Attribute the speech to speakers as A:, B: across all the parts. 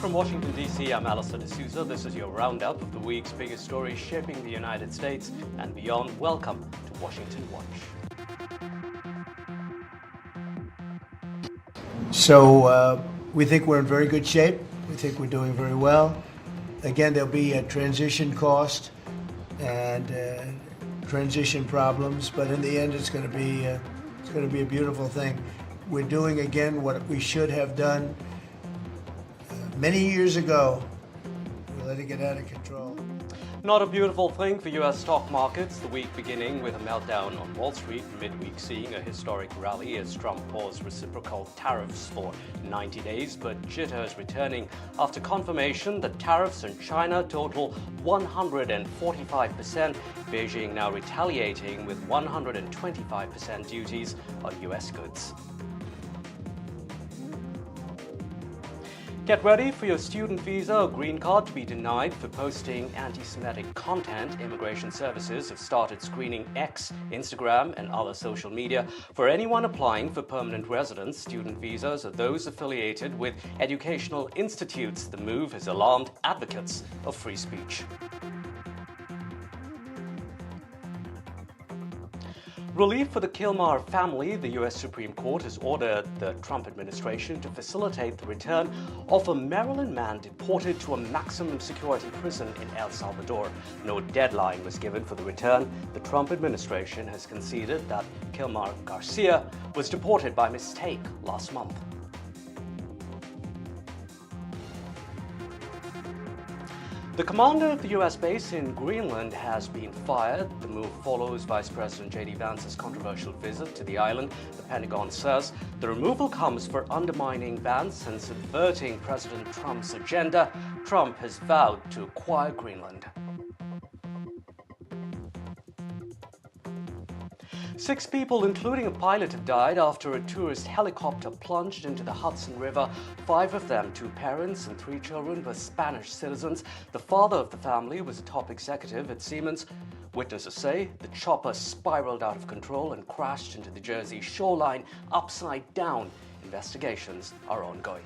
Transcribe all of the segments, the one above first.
A: from Washington, D.C., I'm Allister D'Souza. This is your roundup of the week's biggest stories shaping the United States and beyond. Welcome to Washington Watch.
B: So we think we're in very good shape. We think we're doing very well. Again, there'll be a transition cost and transition problems, but in the end, it's going to be a beautiful thing. We're doing again what we should have done many years ago. We're letting it out of control.
A: Not a beautiful thing for U.S. stock markets, the week beginning with a meltdown on Wall Street, midweek seeing a historic rally as Trump paused reciprocal tariffs for 90 days, but jitters returning after confirmation that tariffs on China total 145%, Beijing now retaliating with 125% duties on U.S. goods. Get ready for your student visa or green card to be denied for posting anti-Semitic content. Immigration services have started screening X, Instagram, and other social media for anyone applying for permanent residence, student visas, or those affiliated with educational institutes. The move has alarmed advocates of free speech. Relief for the Kilmar family. The U.S. Supreme Court has ordered the Trump administration to facilitate the return of a Maryland man deported to a maximum security prison in El Salvador. No deadline was given for the return. The Trump administration has conceded that Kilmar Garcia was deported by mistake last month. The commander of the U.S. base in Greenland has been fired. The move follows Vice President J.D. Vance's controversial visit to the island. The Pentagon says the removal comes for undermining Vance and subverting President Trump's agenda. Trump has vowed to acquire Greenland. 6 people, including a pilot, have died after a tourist helicopter plunged into the Hudson River. 5 of them, 2 parents and 3 children, were Spanish citizens. The father of the family was a top executive at Siemens. Witnesses say the chopper spiraled out of control and crashed into the Jersey shoreline upside down. Investigations are ongoing.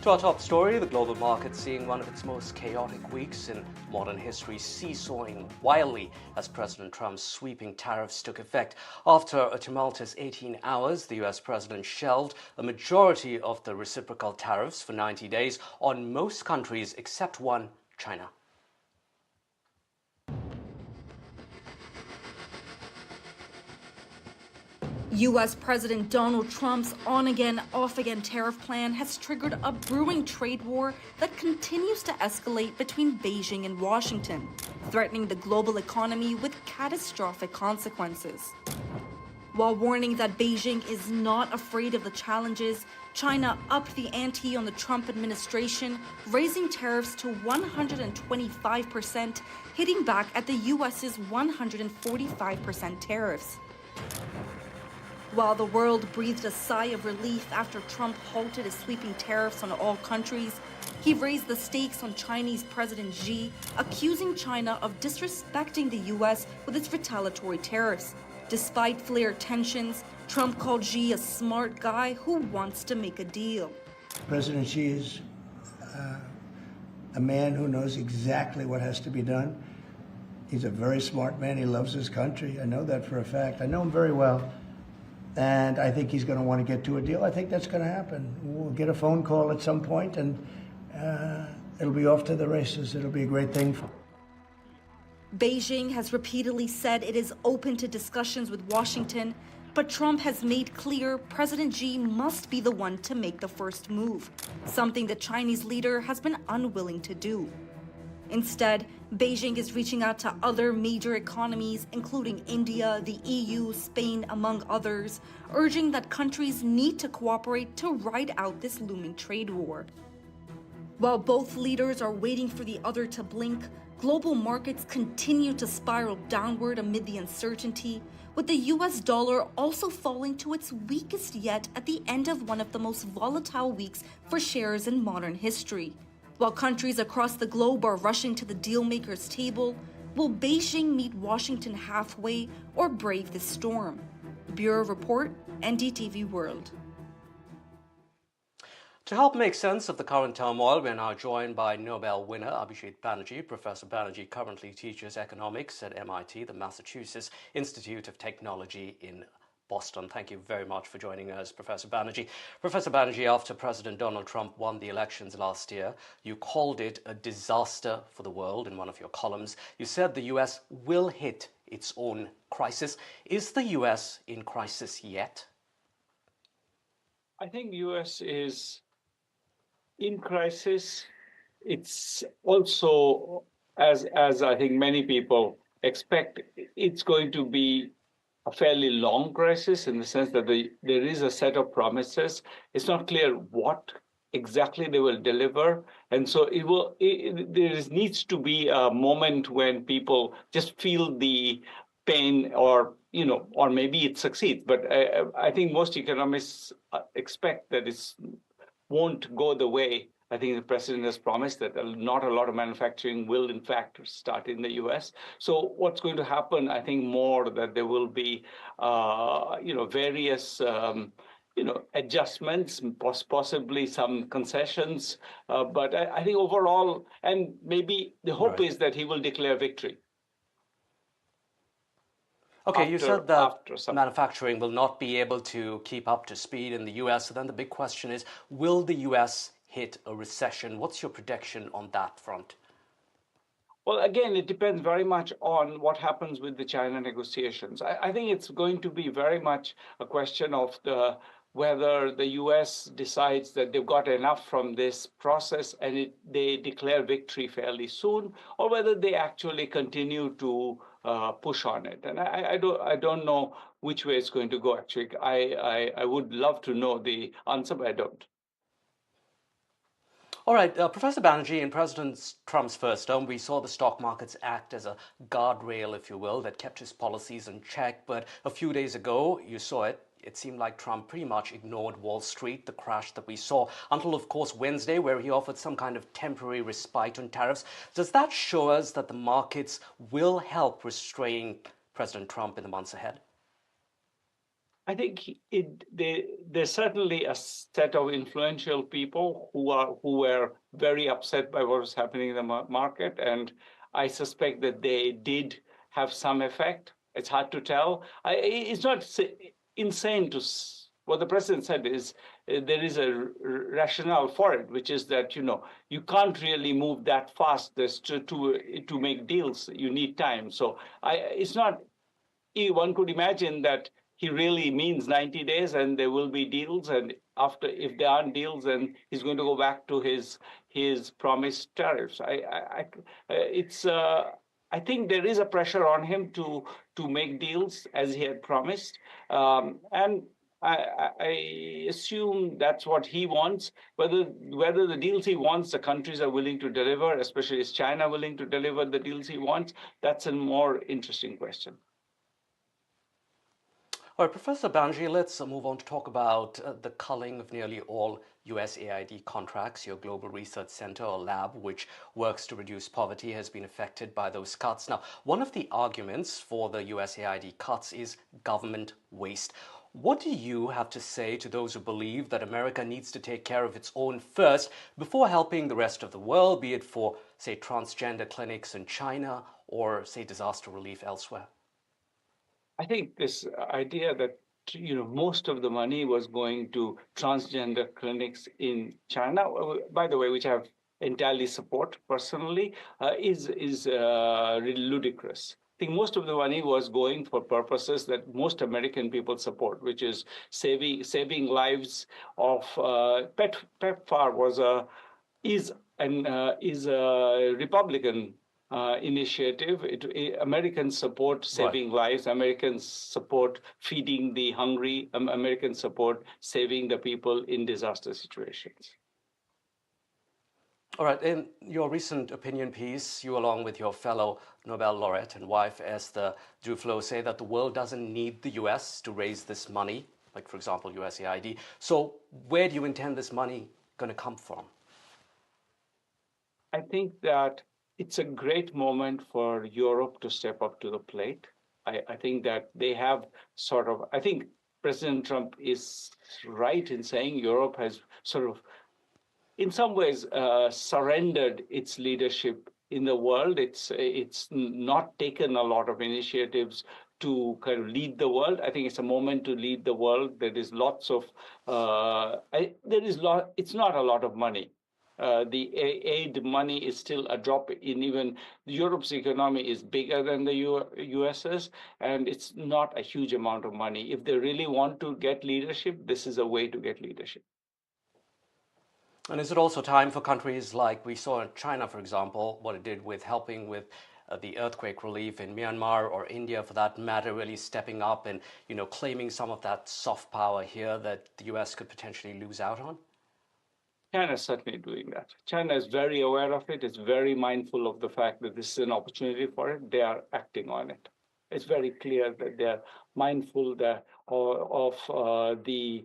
A: To our top story, the global market seeing one of its most chaotic weeks in modern history, seesawing wildly as President Trump's sweeping tariffs took effect. After a tumultuous 18 hours, the U.S. president shelved a majority of the reciprocal tariffs for 90 days on most countries except one, China.
C: U.S. President Donald Trump's on-again, off-again tariff plan has triggered a brewing trade war that continues to escalate between Beijing and Washington, threatening the global economy with catastrophic consequences. While warning that Beijing is not afraid of the challenges, China upped the ante on the Trump administration, raising tariffs to 125%, hitting back at the U.S.'s 145% tariffs. While the world breathed a sigh of relief after Trump halted his sweeping tariffs on all countries, he raised the stakes on Chinese President Xi, accusing China of disrespecting the U.S. with its retaliatory tariffs. Despite flared tensions, Trump called Xi a smart guy who wants to make a deal.
B: President Xi is a man who knows exactly what has to be done. He's a very smart man. He loves his country. I know that for a fact. I know him very well. And I think he's going to want to get to a deal. I think that's going to happen. We'll get a phone call at some point, and it'll be off to the races. It'll be a great thing for
C: Beijing has repeatedly said it is open to discussions with Washington, but Trump has made clear President Xi must be the one to make the first move, something the Chinese leader has been unwilling to do. Instead, Beijing is reaching out to other major economies, including India, the EU, Spain, among others, urging that countries need to cooperate to ride out this looming trade war. While both leaders are waiting for the other to blink, global markets continue to spiral downward amid the uncertainty, with the US dollar also falling to its weakest yet at the end of one of the most volatile weeks for shares in modern history. While countries across the globe are rushing to the dealmakers' table, Will Beijing meet Washington halfway or brave the storm? Bureau Report, NDTV World.
A: To help make sense of the current turmoil, we're now joined by Nobel winner Abhijit Banerjee. Professor Banerjee currently teaches economics at MIT, the Massachusetts Institute of Technology in Boston. Thank you very much for joining us, Professor Banerjee. Professor Banerjee, after President Donald Trump won the elections last year, you called it a disaster for the world in one of your columns. You said the US will hit its own crisis. Is the US in crisis yet?
D: I think US is in crisis. It's also, as I think many people expect, it's going to be a fairly long crisis in the sense that there is a set of promises. It's not clear what exactly they will deliver, and so there needs to be a moment when people just feel the pain, or or maybe it succeeds. But I think most economists expect that it won't go the way I think the president has promised, that not a lot of manufacturing will in fact start in the US. So what's going to happen, I think more that there will be, various, adjustments, possibly some concessions. But I think overall, and maybe the hope is that he will declare victory.
A: Okay, you said that manufacturing will not be able to keep up to speed in the US. So then the big question is, will the US hit a recession? What's your prediction on that front?
D: Well, again, it depends very much on what happens with the China negotiations. I think it's going to be very much a question of whether the US decides that they've got enough from this process and they declare victory fairly soon, or whether they actually continue to push on it. And I don't know which way it's going to go, actually. I would love to know the answer, but I don't.
A: All right, Professor Banerjee, in President Trump's first term, we saw the stock markets act as a guardrail, if you will, that kept his policies in check. But a few days ago, you saw it. It seemed like Trump pretty much ignored Wall Street, the crash that we saw, until, of course, Wednesday, where he offered some kind of temporary respite on tariffs. Does that show us that the markets will help restrain President Trump in the months ahead?
D: I think there's certainly a set of influential people who were very upset by what was happening in the market, and I suspect that they did have some effect. It's hard to tell. It's not insane to what the president said is there is a rationale for it, which is that you can't really move that fast to make deals. You need time. So it's not. One could imagine that he really means 90 days and there will be deals, and if there aren't deals, then he's going to go back to his promised tariffs. I think there is a pressure on him to make deals as he had promised, and I assume that's what he wants. Whether the deals he wants, the countries are willing to deliver, especially is China willing to deliver the deals he wants, that's a more interesting question.
A: All right, Professor Banerjee, let's move on to talk about the culling of nearly all USAID contracts. Your Global Research Center, or lab, which works to reduce poverty, has been affected by those cuts. Now, one of the arguments for the USAID cuts is government waste. What do you have to say to those who believe that America needs to take care of its own first before helping the rest of the world, be it for, say, transgender clinics in China or, say, disaster relief elsewhere?
D: I think this idea that most of the money was going to transgender clinics in China, by the way, which I entirely support personally, is really ludicrous. I think most of the money was going for purposes that most American people support, which is saving lives of PEPFAR is a Republican initiative. Americans support saving lives. Americans support feeding the hungry. Americans support saving the people in disaster situations.
A: All right. In your recent opinion piece, you, along with your fellow Nobel laureate and wife, Esther Duflo, say that the world doesn't need the US to raise this money, like, for example, USAID. So where do you intend this money going to come from?
D: I think that it's a great moment for Europe to step up to the plate. I think that they have I think President Trump is right in saying Europe has sort of, in some ways, surrendered its leadership in the world. It's not taken a lot of initiatives to kind of lead the world. I think it's a moment to lead the world. There is lots of It's not a lot of money. The aid money is still a drop in even Europe's economy is bigger than the US's, and it's not a huge amount of money. If they really want to get leadership, this is a way to get leadership.
A: And is it also time for countries like we saw in China, for example, what it did with helping with the earthquake relief in Myanmar, or India for that matter, really stepping up and claiming some of that soft power here that the US could potentially lose out on?
D: China is certainly doing that. China is very aware of it. It's very mindful of the fact that this is an opportunity for it. They are acting on it. It's very clear that they're mindful of the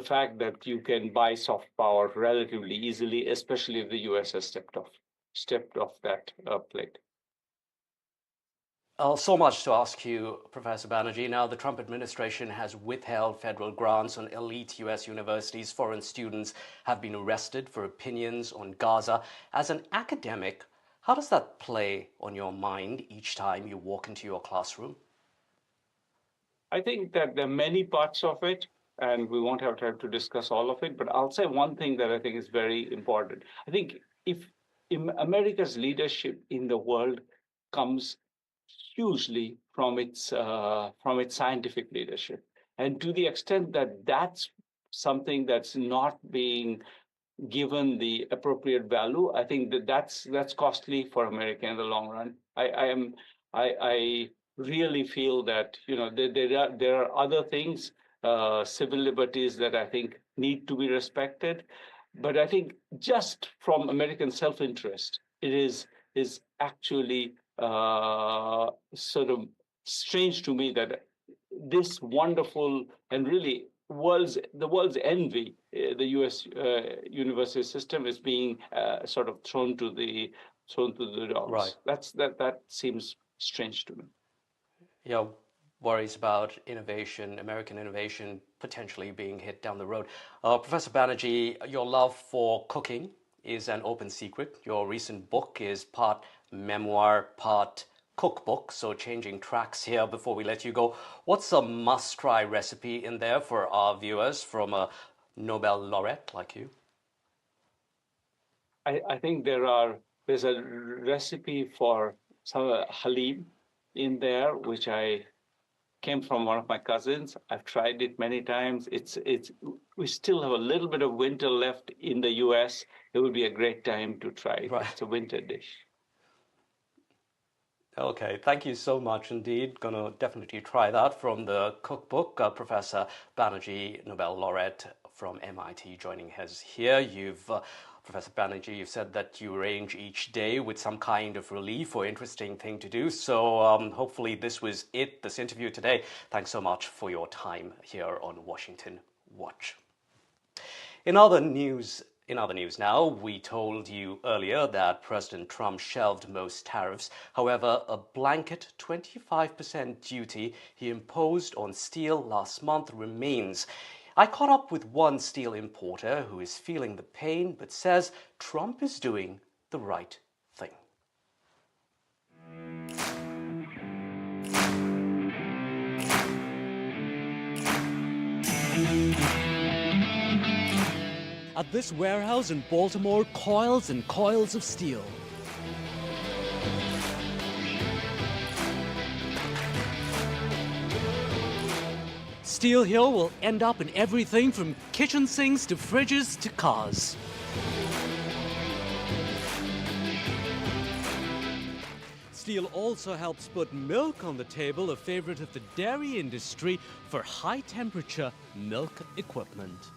D: fact that you can buy soft power relatively easily, especially if the US has stepped off that plate.
A: So much to ask you, Professor Banerjee. Now, the Trump administration has withheld federal grants on elite US universities. Foreign students have been arrested for opinions on Gaza. As an academic, how does that play on your mind each time you walk into your classroom?
D: I think that there are many parts of it, and we won't have time to discuss all of it, but I'll say one thing that I think is very important. I think if America's leadership in the world comes hugely from its scientific leadership, and to the extent that that's something that's not being given the appropriate value, I think that's costly for America in the long run. I really feel that there are other things, civil liberties, that I think need to be respected, but I think just from American self-interest, it is actually sort of strange to me that this wonderful and really the world's envy, the U.S. University system, is being sort of thrown to the dogs.
A: Right.
D: That seems strange to me.
A: Yeah, worries about innovation, American innovation, potentially being hit down the road. Professor Banerjee, your love for cooking is an open secret. Your recent book is part memoir, part cookbook, so changing tracks here before we let you go. What's a must-try recipe in there for our viewers from a Nobel laureate like you?
D: I think there's a recipe for some halim in there, which I came from one of my cousins. I've tried it many times. We still have a little bit of winter left in the US. It would be a great time to try it.
A: Right.
D: It's a winter dish.
A: Okay, thank you so much indeed. Gonna definitely try that from the cookbook. Professor Banerjee, Nobel laureate from MIT, joining us here. Professor Banerjee, you've said that you arrange each day with some kind of relief or interesting thing to do. So hopefully this was it, this interview today. Thanks so much for your time here on Washington Watch. In other news now, we told you earlier that President Trump shelved most tariffs. However, a blanket 25% duty he imposed on steel last month remains. I caught up with one steel importer who is feeling the pain but says Trump is doing the right thing. At this warehouse in Baltimore, coils and coils of steel. Steel here will end up in everything from kitchen sinks to fridges to cars. Steel also helps put milk on the table, a favorite of the dairy industry for high-temperature milk equipment.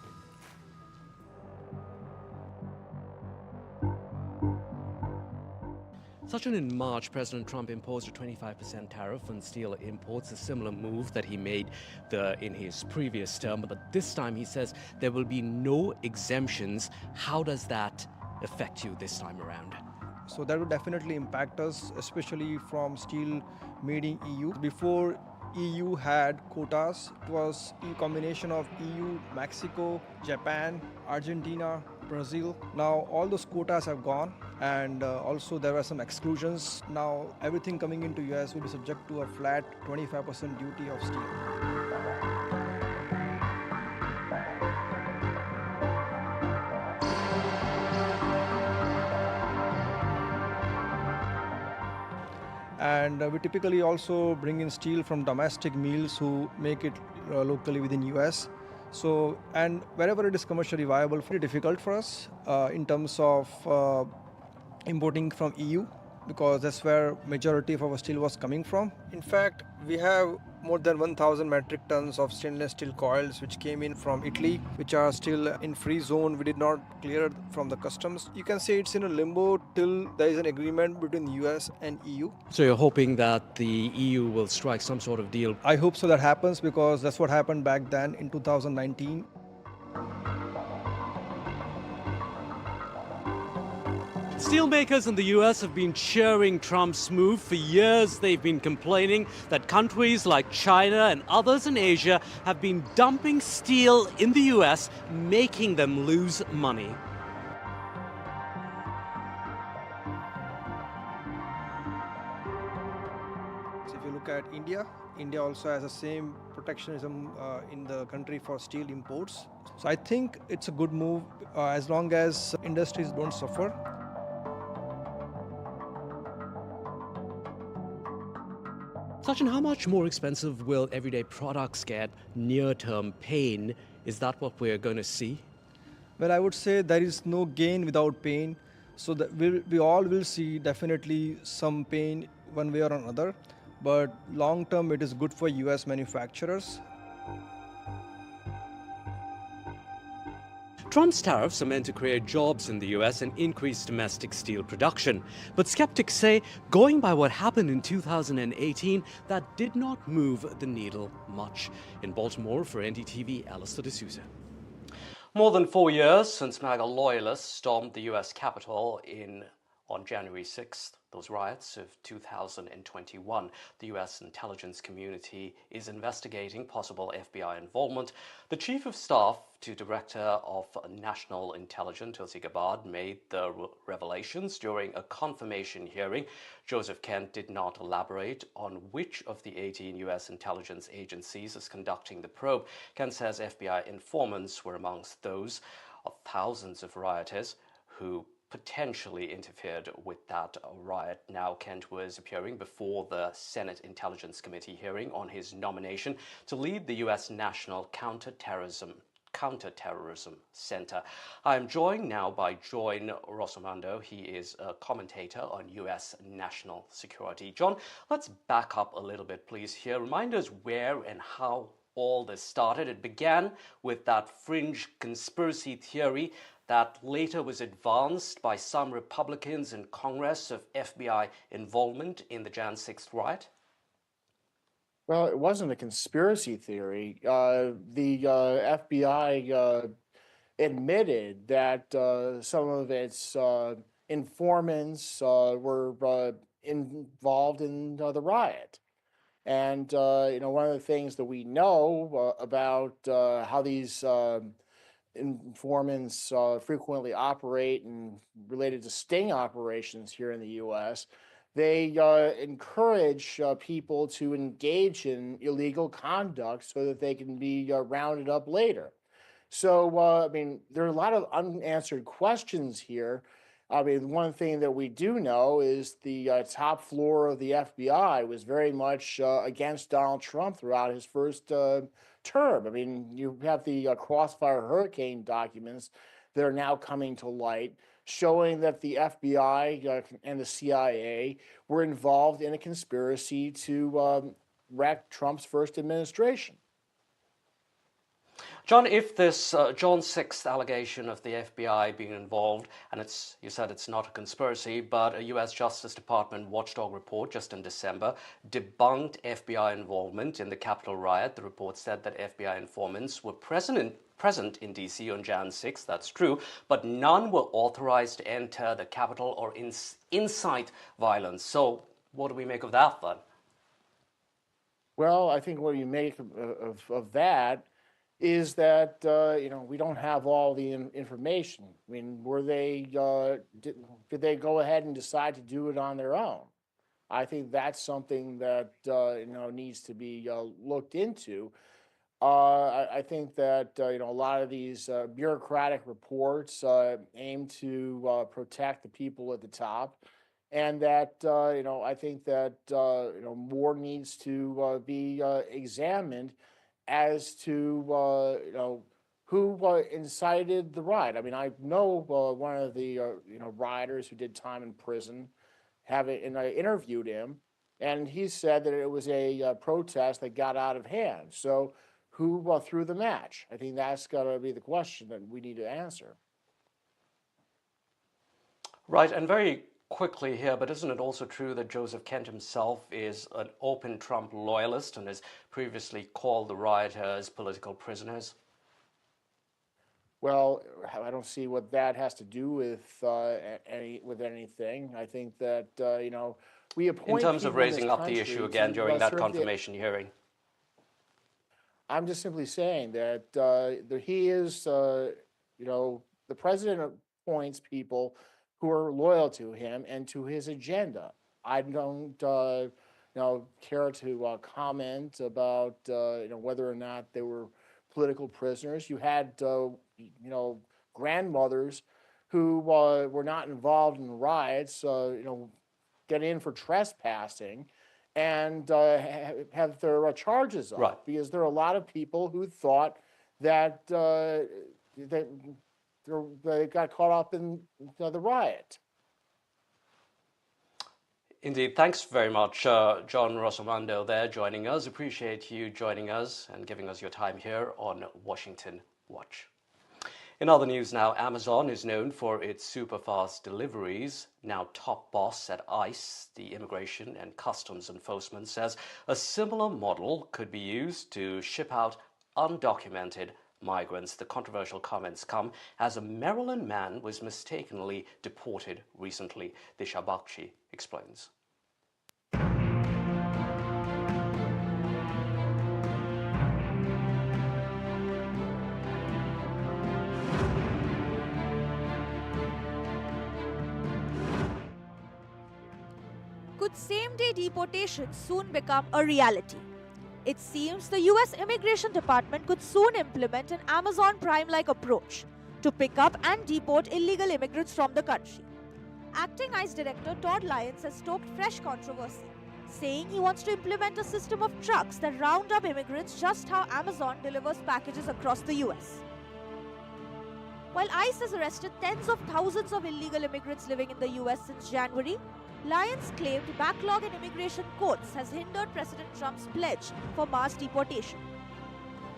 A: Such an in March, President Trump imposed a 25% tariff on steel imports, a similar move that he made in his previous term. But this time he says there will be no exemptions. How does that affect you this time around?
E: So that would definitely impact us, especially from steel made in EU. Before EU had quotas, it was a combination of EU, Mexico, Japan, Argentina, Brazil. Now all those quotas have gone, and also there were some exclusions. Now everything coming into US will be subject to a flat 25% duty of steel. And we typically also bring in steel from domestic mills who make it locally within US. So, and wherever it is commercially viable, very difficult for us in terms of importing from EU, because that's where majority of our steel was coming from. In fact, we have more than 1,000 metric tons of stainless steel coils which came in from Italy, which are still in free zone. We did not clear from the customs. You can say it's in a limbo till there is an agreement between US and EU.
A: So you're hoping that the EU will strike some sort of deal?
E: I hope so that happens, because that's what happened back then in 2019.
A: Steelmakers in the US have been cheering Trump's move. For years, they've been complaining that countries like China and others in Asia have been dumping steel in the US, making them lose money.
E: So if you look at India, India also has the same protectionism in the country for steel imports. So I think it's a good move as long as industries don't suffer.
A: Sachin, how much more expensive will everyday products get? Near-term pain, is that what we're going to see?
E: Well, I would say there is no gain without pain. So that we all will see definitely some pain one way or another. But long term, it is good for US manufacturers.
A: Trump's tariffs are meant to create jobs in the US and increase domestic steel production. But skeptics say, going by what happened in 2018, that did not move the needle much. In Baltimore, for NDTV, Allister D'Souza. More than 4 years since MAGA loyalists stormed the US Capitol on January 6th, those riots of 2021. The US intelligence community is investigating possible FBI involvement. The Chief of Staff to Director of National Intelligence, Tulsi Gabbard, made the revelations during a confirmation hearing. Joseph Kent did not elaborate on which of the 18 US intelligence agencies is conducting the probe. Kent says FBI informants were amongst those of thousands of rioters who potentially interfered with that riot. Now, Kent was appearing before the Senate Intelligence Committee hearing on his nomination to lead the U.S. National Counterterrorism Center. I'm joined now by John Rossomando. He is a commentator on U.S. national security. John, let's back up a little bit, please, here. Remind us where and how all this started. It began with that fringe conspiracy theory that later was advanced by some Republicans in Congress of FBI involvement in the Jan 6th riot?
F: Well, it wasn't a conspiracy theory. The FBI admitted that some of its informants were involved in the riot. And, one of the things that we know about how these informants frequently operate and related to sting operations here in the U.S., they encourage people to engage in illegal conduct so that they can be rounded up later. So, there are a lot of unanswered questions here. One thing that we do know is the top floor of the FBI was very much against Donald Trump throughout his first term. You have the Crossfire Hurricane documents that are now coming to light, showing that the FBI and the CIA were involved in a conspiracy to wreck Trump's first administration.
A: John, if this John 6th allegation of the FBI being involved, and you said it's not a conspiracy, but a US Justice Department watchdog report just in December debunked FBI involvement in the Capitol riot. The report said that FBI informants were present in DC on Jan 6th, that's true, but none were authorized to enter the Capitol or incite violence. So what do we make of that then?
F: Well, I think what you make of that is that we don't have all the information. I mean, were they did they go ahead and decide to do it on their own? I think that's something that needs to be looked into. I think that a lot of these bureaucratic reports aim to protect the people at the top, and that I think that more needs to be examined as to who incited the riot. I mean, I know one of the rioters who did time in prison, and I interviewed him, and he said that it was a protest that got out of hand. So who threw the match? I think that's got to be the question that we need to answer.
A: Right, and very quickly here, but isn't it also true that Joseph Kent himself is an open Trump loyalist and has previously called the rioters political prisoners?
F: Well, I don't see what that has to do with anything. I think that we appoint
A: in terms of
F: people in
A: raising
F: this
A: up the
F: country
A: issue again during that
F: serve
A: confirmation hearing.
F: I'm just simply saying that he is, the president appoints people who are loyal to him and to his agenda. I don't, care to comment about, whether or not they were political prisoners. You had, grandmothers who were not involved in the riots, get in for trespassing and have their charges up.
A: Right.
F: Because there are a lot of people who thought that they got caught up in the riot.
A: Indeed. Thanks very much, John Rossomando there joining us. Appreciate you joining us and giving us your time here on Washington Watch. In other news now, Amazon is known for its super-fast deliveries. Now top boss at ICE, the Immigration and Customs Enforcement, says a similar model could be used to ship out undocumented migrants. The controversial comments come as a Maryland man was mistakenly deported recently. Disha Bakshi explains.
G: Could same-day deportation soon become a reality? It seems the US Immigration Department could soon implement an Amazon Prime-like approach to pick up and deport illegal immigrants from the country. Acting ICE Director Todd Lyons has stoked fresh controversy, saying he wants to implement a system of trucks that round up immigrants just how Amazon delivers packages across the US. While ICE has arrested tens of thousands of illegal immigrants living in the US since January, Lyons claimed backlog in immigration courts has hindered President Trump's pledge for mass deportation.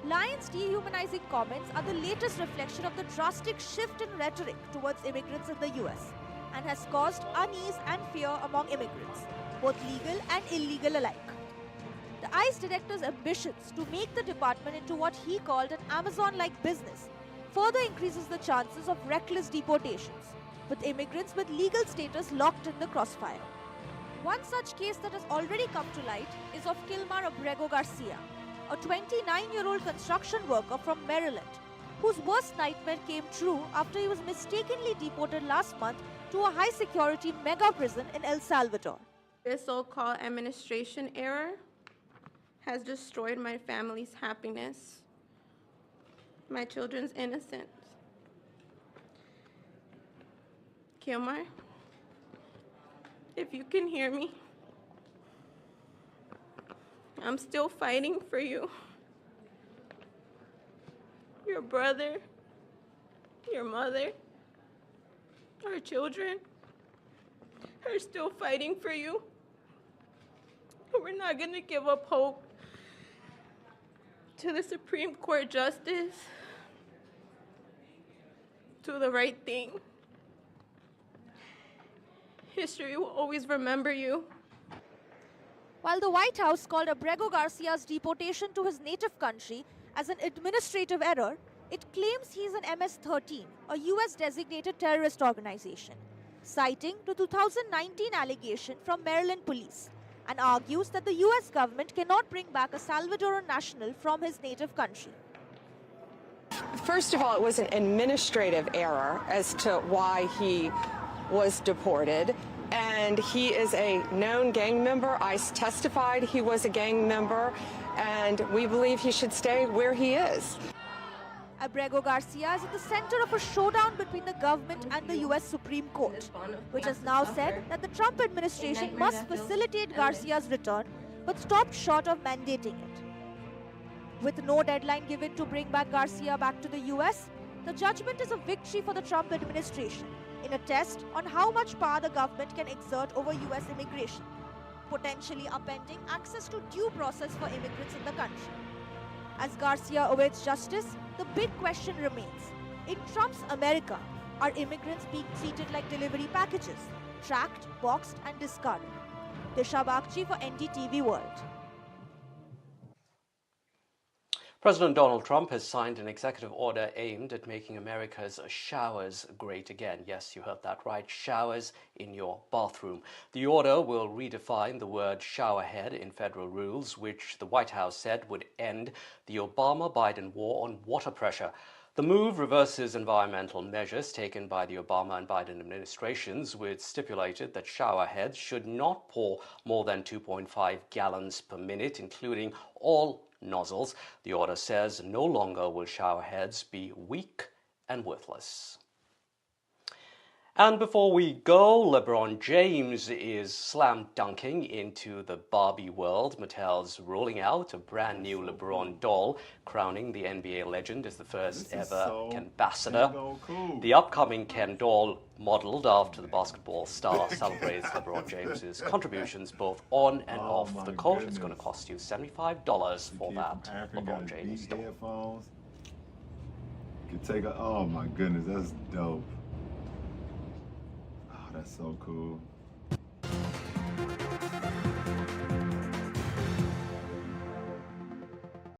G: Lyons' dehumanizing comments are the latest reflection of the drastic shift in rhetoric towards immigrants in the US and has caused unease and fear among immigrants, both legal and illegal alike. The ICE director's ambitions to make the department into what he called an Amazon-like business further increases the chances of reckless deportations, with immigrants with legal status locked in the crossfire. One such case that has already come to light is of Kilmar Abrego Garcia, a 29-year-old construction worker from Maryland, whose worst nightmare came true after he was mistakenly deported last month to a high-security mega prison in El Salvador.
H: This so-called administration error has destroyed my family's happiness, my children's innocence. Kilmar, if you can hear me, I'm still fighting for you. Your brother, your mother, our children are still fighting for you. We're not going to give up hope To the Supreme Court Justice, do the right thing. History will always remember you.
G: While the White House called Abrego Garcia's deportation to his native country as an administrative error, it claims he's an MS-13, a US designated terrorist organization, citing the 2019 allegation from Maryland police, and argues that the US government cannot bring back a Salvadoran national from his native country.
I: First of all, it was an administrative error as to why he was deported. And he is a known gang member. ICE testified he was a gang member, and we believe he should stay where he is.
G: Abrego Garcia is at the center of a showdown between the government and the US Supreme Court, which has now said that the Trump administration must facilitate Garcia's return, but stopped short of mandating it. With no deadline given to bring back Garcia back to the US, the judgment is a victory for the Trump administration, in a test on how much power the government can exert over US immigration, potentially upending access to due process for immigrants in the country. As Garcia awaits justice, the big question remains: in Trump's America, are immigrants being treated like delivery packages, tracked, boxed, and discarded? Disha Bagchi for NDTV World.
A: President Donald Trump has signed an executive order aimed at making America's showers great again. Yes, you heard that right, showers in your bathroom. The order will redefine the word showerhead in federal rules, which the White House said would end the Obama-Biden war on water pressure. The move reverses environmental measures taken by the Obama and Biden administrations, which stipulated that showerheads should not pour more than 2.5 gallons per minute, including all nozzles. The order says no longer will showerheads be weak and worthless. And before we go, LeBron James is slam dunking into the Barbie world. Mattel's rolling out a brand new LeBron doll, crowning the NBA legend as the first ever ambassador. The upcoming Ken doll, modeled after the basketball star, celebrates LeBron James's contributions both on and off the court. It's going to cost you $75 for that LeBron James doll.
J: You can take a, oh my goodness, that's dope. That's so cool.